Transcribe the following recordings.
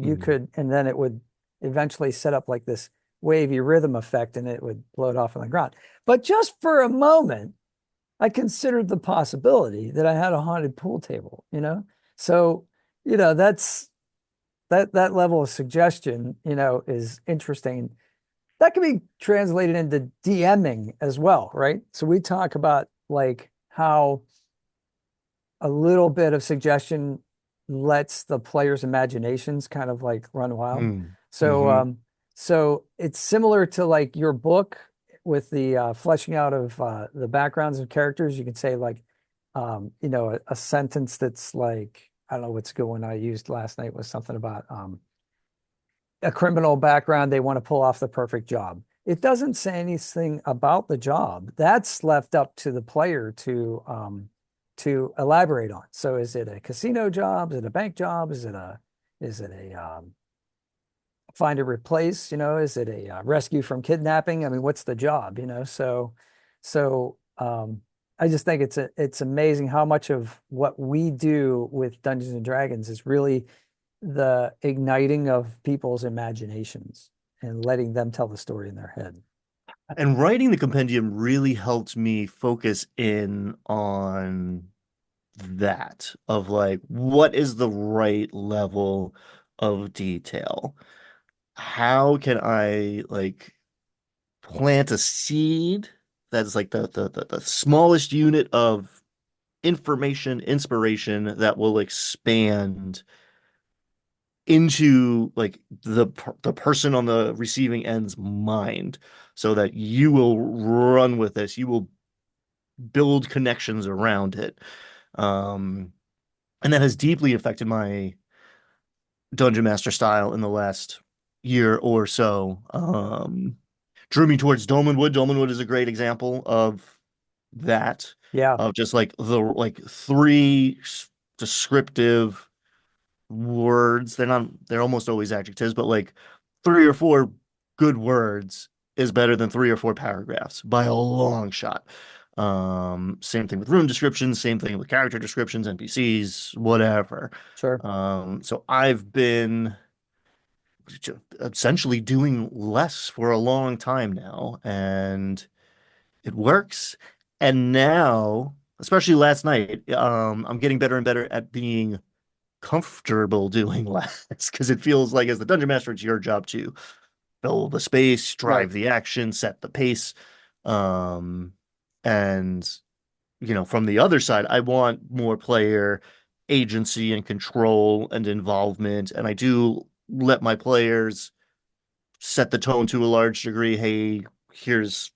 you could, and then it would eventually set up like this wavy rhythm effect and it would float off on the ground. But just for a moment, I considered the possibility that I had a haunted pool table, you know? So, that's that level of suggestion, is interesting. That can be translated into DMing as well, right? So we talk about like how a little bit of suggestion lets the player's imaginations kind of like run wild. So Mm-hmm. so it's similar to like your book with the fleshing out of the backgrounds of characters. You can say like a sentence that's like, I don't know what's a good one I used last night was something about a criminal background, they want to pull off the perfect job. It doesn't say anything about the job. That's left up to the player to elaborate on. So is it a casino job? Is it a bank job? Is it a find and replace? Is it a rescue from kidnapping? I mean, what's the job? So I just think it's amazing how much of what we do with Dungeons and Dragons is really the igniting of people's imaginations and letting them tell the story in their head. And writing the compendium really helped me focus in on that of like, what is the right level of detail? How can I like plant a seed that's like the smallest unit of information, inspiration that will expand into like the person on the receiving end's mind so that you will run with this, you will build connections around it. Um, and that has deeply affected my dungeon master style in the last year or so. Drew me towards Dolmenwood. Dolmenwood is a great example of that, Yeah, of just like the like three descriptive words. They're almost always adjectives, but like three or four good words is better than three or four paragraphs by a long shot. Same thing with rune descriptions, same thing with character descriptions, NPCs, whatever. sure. So I've been essentially doing less for a long time now, and it works. And now, especially last night, I'm getting better and better at being comfortable doing less because it feels like as the dungeon master, it's your job to fill the space, Right. drive the action, set the pace. Um, and from the other side, I want more player agency and control and involvement. And I do let my players set the tone to a large degree. Hey, here's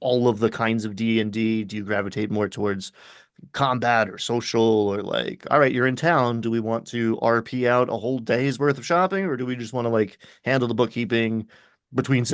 all of the kinds of D&D. Do you gravitate more towards combat or social, or like, all right, you're in town. Do we want to RP out a whole day's worth of shopping, or do we just want to like handle the bookkeeping between